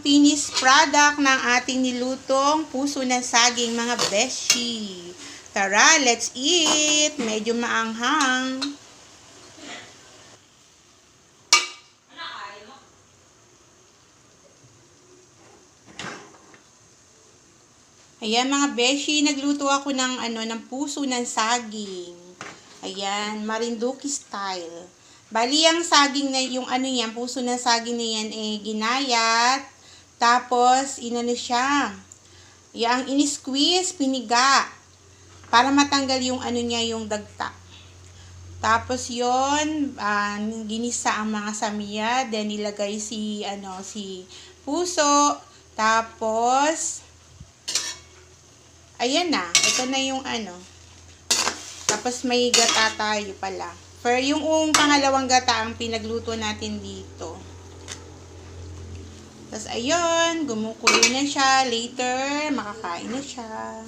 finished product ng ating nilutong puso ng saging, mga beshi. Tara, let's eat! Medyo maanghang. Ayan mga beshi, nagluto ako ng puso ng saging. Ayan, Marinduque style. Bali ang saging na yung puso ng saging na yan ginayat. Tapos siya. Yang ini-squeeze, piniga para matanggal yung yung dagta. Tapos yon, ginisa ang mga samiya, then nilagay si puso. Tapos ayan na, ito na yung Tapos may gata tayo pala. For yung pangalawang gata ang pinagluto natin dito. Tapos ayun, gumukulo na siya. Later, makakain na siya.